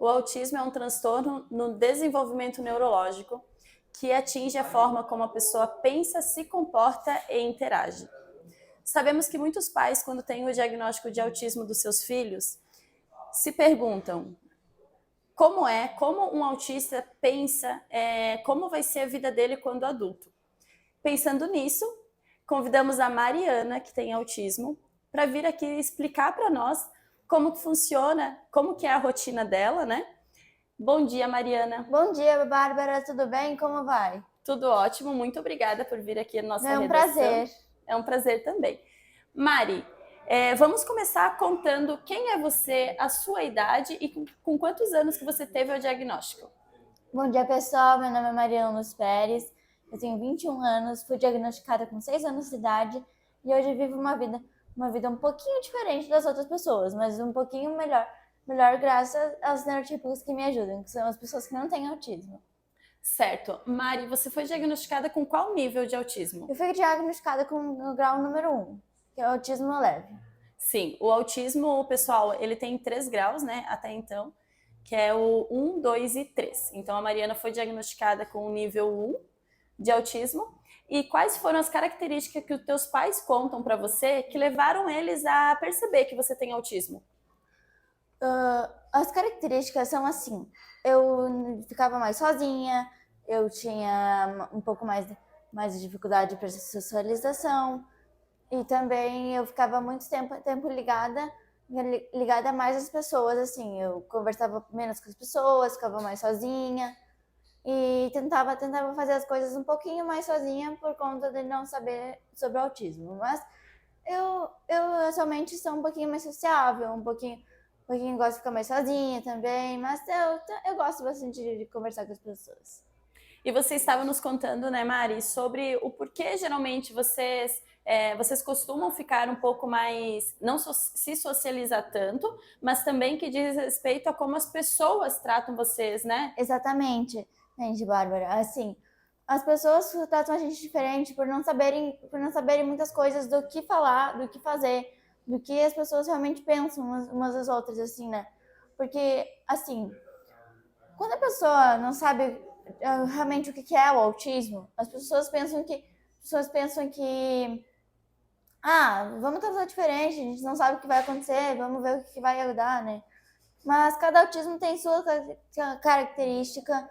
O autismo é um transtorno no desenvolvimento neurológico que atinge a forma como a pessoa pensa, se comporta e interage. Sabemos que muitos pais, quando têm o diagnóstico de autismo dos seus filhos, se perguntam como um autista pensa, como vai ser a vida dele quando adulto. Pensando nisso, convidamos a Mariana, que tem autismo, para vir aqui explicar para nós como que funciona, como que é a rotina dela, né? Bom dia, Mariana. Bom dia, Bárbara, tudo bem? Como vai? Tudo ótimo, muito obrigada por vir aqui na nossa É um redação. prazer. É um prazer também. Mari, vamos começar contando quem é você, a sua idade e com quantos anos que você teve o diagnóstico. Bom dia, pessoal. Meu nome é Mariana Luz Pérez. Eu tenho 21 anos, fui diagnosticada com 6 anos de idade e hoje vivo uma vida um pouquinho diferente das outras pessoas, mas um pouquinho melhor graças aos neurotípicos que me ajudam, que são as pessoas que não têm autismo. Certo. Mari, você foi diagnosticada com qual nível de autismo? Eu fui diagnosticada com o grau número 1, que é o autismo leve. Sim, o autismo, pessoal, ele tem 3 graus, né, até então, que é o 1, 2 e 3. Então, a Mariana foi diagnosticada com o nível 1 de autismo. E quais foram as características que os teus pais contam para você que levaram eles a perceber que você tem autismo? As características são assim, eu ficava mais sozinha, eu tinha um pouco mais de dificuldade para socialização e também eu ficava muito tempo ligada mais às pessoas, assim, eu conversava menos com as pessoas, ficava mais sozinha e tentava fazer as coisas um pouquinho mais sozinha por conta de não saber sobre o autismo, mas eu atualmente sou um pouquinho mais sociável, um pouquinho gosto de ficar mais sozinha também, mas eu gosto bastante de conversar com as pessoas. E você estava nos contando, né, Mari, sobre o porquê geralmente vocês costumam ficar um pouco mais, não se socializar tanto, mas também que diz respeito a como as pessoas tratam vocês, né? Exatamente, gente, Bárbara. Assim, as pessoas tratam a gente diferente por não saberem muitas coisas do que falar, do que fazer, do que as pessoas realmente pensam umas das outras, assim, né? Porque, assim, quando a pessoa não sabe realmente o que é o autismo, as pessoas pensam que vamos tratar diferente, a gente não sabe o que vai acontecer, vamos ver o que vai ajudar, né? Mas cada autismo tem sua característica,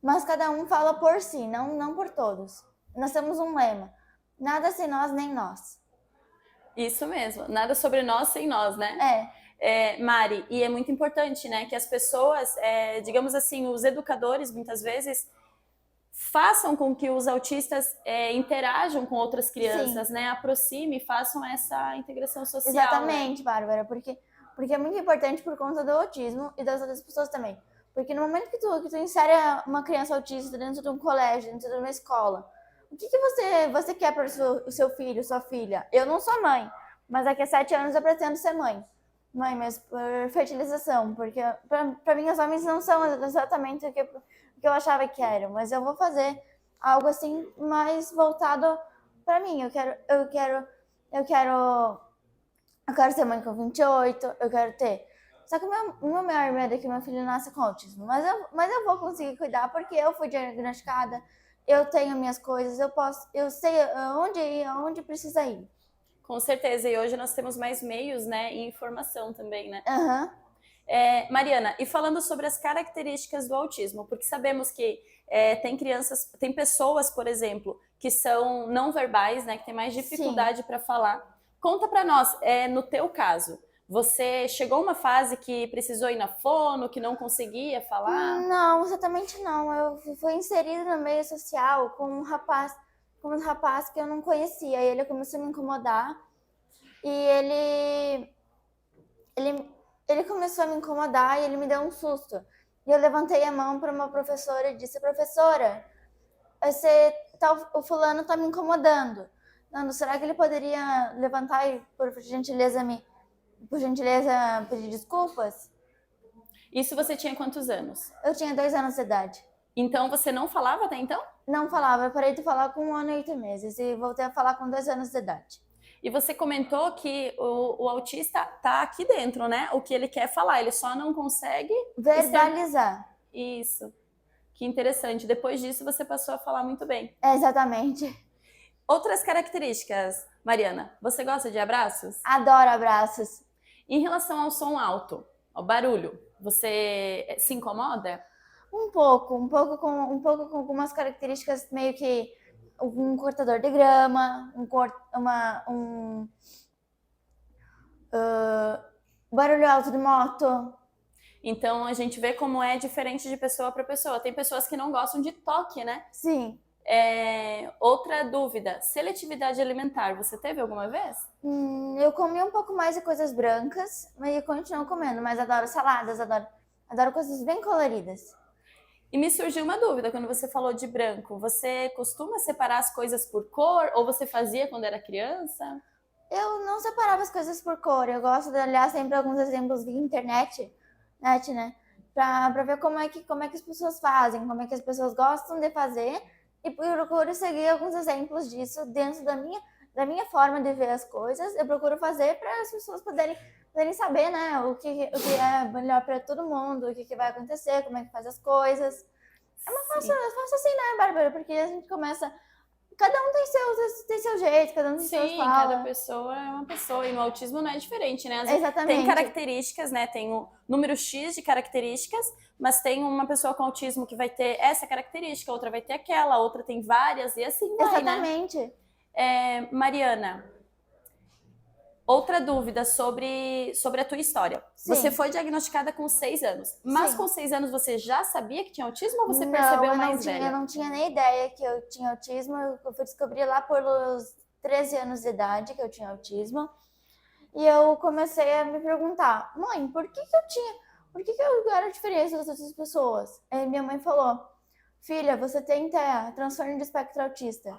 mas cada um fala por si, não por todos. Nós temos um lema: nada sem nós, nem nós. Isso mesmo, nada sobre nós sem nós, né? Mari, e é muito importante, né, que as pessoas, digamos assim, os educadores, muitas vezes, façam com que os autistas interajam com outras crianças, Sim. né, aproxime, façam essa integração social. Exatamente, né? Bárbara, porque é muito importante por conta do autismo e das outras pessoas também. Porque no momento que tu insere uma criança autista dentro de um colégio, dentro de uma escola, o que você quer para o seu filho, sua filha? Eu não sou mãe, mas daqui a 7 anos eu pretendo ser mãe. Mãe, mas por fertilização, porque para mim os homens não são exatamente o que eu achava que eram, mas eu vou fazer algo assim mais voltado para mim. Eu quero ser mãe com 28, eu quero ter. Só que o meu maior medo é que meu filho nasça com autismo. Mas eu vou conseguir cuidar porque eu fui diagnosticada, eu tenho minhas coisas, eu sei aonde ir, aonde precisa ir. Com certeza, e hoje nós temos mais meios, né, e informação também, né? Uhum. Mariana, e falando sobre as características do autismo, porque sabemos que tem pessoas, por exemplo, que são não verbais, né, que tem mais dificuldade para falar. Conta para nós, no teu caso, você chegou a uma fase que precisou ir na fono, que não conseguia falar? Não, exatamente não. Eu fui inserida no meio social com um rapaz que eu não conhecia. E ele começou a me incomodar. E ele começou a me incomodar e ele me deu um susto. E eu levantei a mão para uma professora e disse: professora, o fulano está me incomodando. Nando, será que ele poderia levantar e, por gentileza, pedir desculpas? Isso você tinha quantos anos? Eu tinha 2 anos de idade. Então você não falava até então? Não falava, eu parei de falar com 1 ano e 8 meses e voltei a falar com 2 anos de idade. E você comentou que o autista tá aqui dentro, né? O que ele quer falar, ele só não consegue Verbalizar. Isso. Que interessante. Depois disso, você passou a falar muito bem. Exatamente. Outras características, Mariana. Você gosta de abraços? Adoro abraços. Em relação ao som alto, ao barulho, você se incomoda? Um pouco com algumas características meio que um cortador de grama, barulho alto de moto. Então a gente vê como é diferente de pessoa para pessoa. Tem pessoas que não gostam de toque, né? Sim. Outra dúvida, seletividade alimentar, você teve alguma vez? Eu comi um pouco mais de coisas brancas, mas eu continuo comendo, mas adoro saladas, adoro coisas bem coloridas. E me surgiu uma dúvida quando você falou de branco. Você costuma separar as coisas por cor ou você fazia quando era criança? Eu não separava as coisas por cor. Eu gosto de olhar sempre alguns exemplos via internet, né? Pra ver como é que as pessoas fazem, como é que as pessoas gostam de fazer. E procuro seguir alguns exemplos disso dentro da minha forma de ver as coisas. Eu procuro fazer para as pessoas poderem saber, né, o que é melhor para todo mundo, o que vai acontecer, como é que faz as coisas. Eu faço assim, né, Bárbara? Porque a gente começa. Cada um tem seu jeito, cada um tem seu fala. Cada pessoa é uma pessoa. E no autismo não é diferente, né? Exatamente. Tem características, né? Tem o número X de características, mas tem uma pessoa com autismo que vai ter essa característica, outra vai ter aquela, outra tem várias, e assim vai, Exatamente. né? Mariana, outra dúvida sobre a tua história. Sim. Você foi diagnosticada com 6 anos, mas Sim. com 6 anos você já sabia que tinha autismo ou você percebeu mais velha? Eu não tinha nem ideia que eu tinha autismo. Eu fui descobrir lá pelos 13 anos de idade que eu tinha autismo. E eu comecei a me perguntar, mãe, por que eu era diferente das outras pessoas? Aí minha mãe falou, filha, você tem transtorno de espectro autista.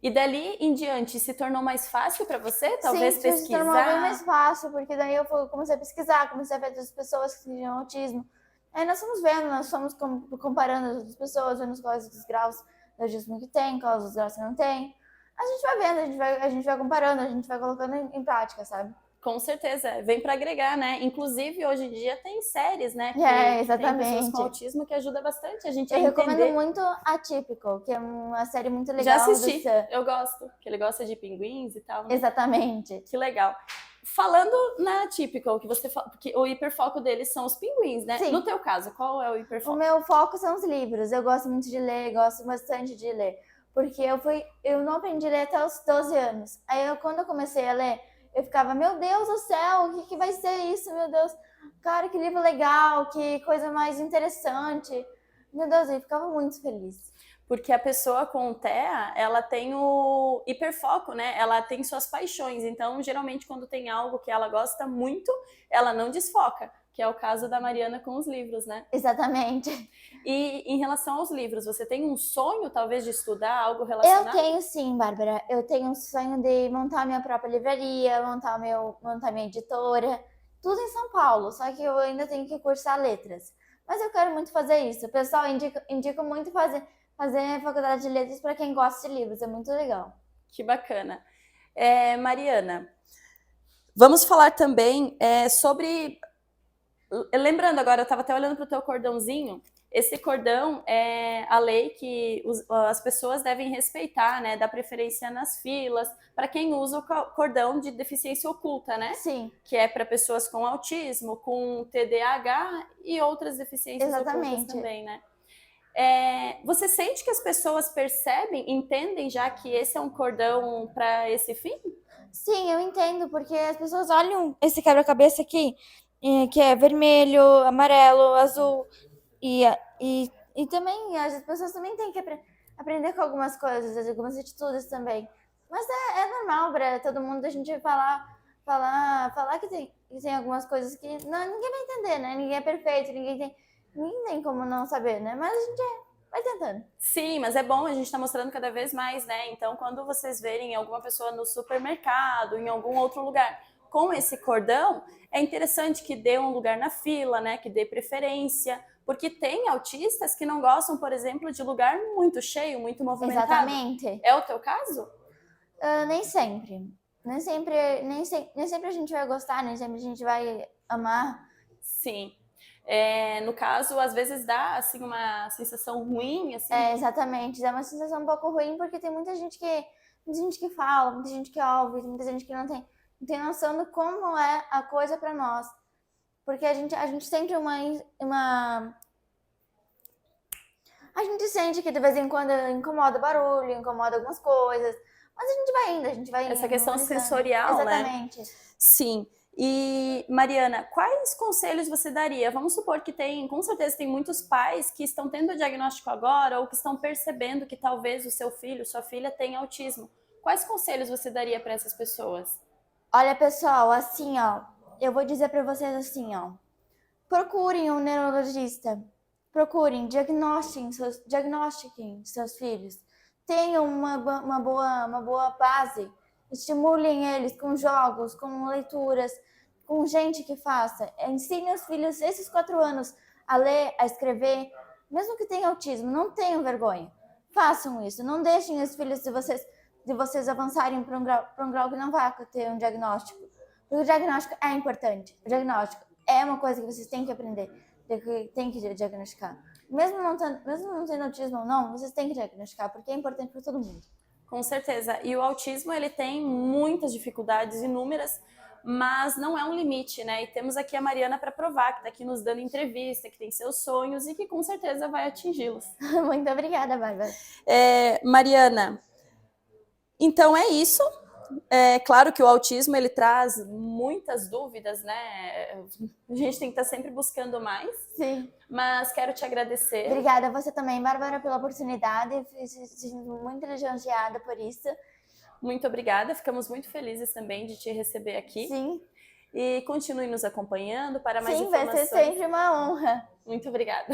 E dali em diante se tornou mais fácil para você, talvez, pesquisar? Sim, se tornou bem mais fácil, porque daí eu comecei a pesquisar, comecei a ver outras pessoas que tinham autismo. Aí nós fomos vendo, nós fomos comparando as outras pessoas, vendo quais os graus de autismo que tem, quais os graus que não tem. A gente vai vendo, a gente vai comparando, a gente vai colocando em prática, sabe? Com certeza, vem para agregar, né? Inclusive, hoje em dia tem séries, né? Exatamente. Tem pessoas com autismo que ajuda bastante a gente a entender. Eu recomendo muito Atypical, que é uma série muito legal. Já assisti, eu gosto, que ele gosta de pinguins e tal. Né? Exatamente. Que legal. Falando na Atypical, que o hiperfoco deles são os pinguins, né? Sim. No teu caso, qual é o hiperfoco? O meu foco são os livros. Eu gosto muito de ler, gosto bastante de ler. Porque eu não aprendi a ler até os 12 anos. Aí quando eu comecei a ler, eu ficava, meu Deus do céu, o que vai ser isso, meu Deus? Cara, que livro legal, que coisa mais interessante. Meu Deus, eu ficava muito feliz. Porque a pessoa com TEA, ela tem o hiperfoco, né? Ela tem suas paixões. Então, geralmente, quando tem algo que ela gosta muito, ela não desfoca. Que é o caso da Mariana com os livros, né? Exatamente. E em relação aos livros, você tem um sonho, talvez, de estudar algo relacionado? Eu tenho sim, Bárbara. Eu tenho um sonho de montar a minha própria livraria, montar minha editora. Tudo em São Paulo, só que eu ainda tenho que cursar letras. Mas eu quero muito fazer isso. O pessoal indica muito fazer faculdade de letras para quem gosta de livros. É muito legal. Que bacana. Mariana, vamos falar também sobre... Lembrando agora, eu estava até olhando para o teu cordãozinho. Esse cordão é a lei que as pessoas devem respeitar, né? Dar preferência nas filas, para quem usa o cordão de deficiência oculta, né? Sim. Que é para pessoas com autismo, com TDAH e outras deficiências ocultas também, né? Você sente que as pessoas percebem, entendem já que esse é um cordão para esse fim? Sim, eu entendo, porque as pessoas olham esse quebra-cabeça aqui, que é vermelho, amarelo, azul, e também as pessoas também têm que aprender com algumas coisas, algumas atitudes também. Mas é normal para todo mundo a gente falar que tem algumas coisas que ninguém vai entender, né? Ninguém é perfeito, ninguém tem como não saber, né? Mas a gente vai tentando. Sim, mas é bom, a gente tá mostrando cada vez mais, né? Então, quando vocês verem alguma pessoa no supermercado, em algum outro lugar, com esse cordão, é interessante que dê um lugar na fila, né? Que dê preferência, porque tem autistas que não gostam, por exemplo, de lugar muito cheio, muito movimentado. Exatamente. É o teu caso? Nem sempre. Nem sempre a gente vai gostar, nem sempre a gente vai amar. Sim. No caso, às vezes dá, assim, uma sensação ruim, assim. Exatamente. Dá uma sensação um pouco ruim, porque tem muita gente que fala, muita gente que ouve, muita gente que não tem noção de como é a coisa pra nós. Porque a gente sente a gente sente que de vez em quando incomoda o barulho, incomoda algumas coisas, mas a gente vai indo. Essa questão analisando. sensorial, né? Exatamente. Sim. E, Mariana, quais conselhos você daria? Vamos supor que com certeza tem muitos pais que estão tendo o diagnóstico agora ou que estão percebendo que talvez o seu filho, sua filha tenha autismo. Quais conselhos você daria para essas pessoas? Olha, pessoal, assim, ó, eu vou dizer pra vocês assim, ó. Procurem um neurologista. Procurem, diagnostiquem seus filhos. Tenham uma boa base. Estimulem eles com jogos, com leituras, com gente que faça. Ensine os filhos esses 4 anos a ler, a escrever. Mesmo que tenham autismo, não tenham vergonha. Façam isso. Não deixem os filhos de vocês avançarem para um grau que não vai ter um diagnóstico. Porque o diagnóstico é importante. O diagnóstico é uma coisa que vocês têm que aprender, tem que diagnosticar. Mesmo não tendo autismo ou não, vocês têm que diagnosticar, porque é importante para todo mundo. Com certeza. E o autismo, ele tem muitas dificuldades, inúmeras, mas não é um limite, né? E temos aqui a Mariana para provar, que está aqui nos dando entrevista, que tem seus sonhos e que com certeza vai atingi-los. Muito obrigada, Bárbara. Mariana, então é isso. É claro que o autismo, ele traz muitas dúvidas, né? A gente tem que estar sempre buscando mais. Sim. Mas quero te agradecer. Obrigada a você também, Bárbara, pela oportunidade. Sinto muito lisonjeada por isso. Muito obrigada. Ficamos muito felizes também de te receber aqui. Sim. E continue nos acompanhando para mais informações. Sim, vai ser sempre uma honra. Muito obrigada.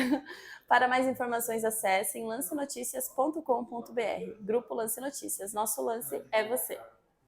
Para mais informações, acessem lancenoticias.com.br. Grupo Lance Notícias. Nosso lance é você.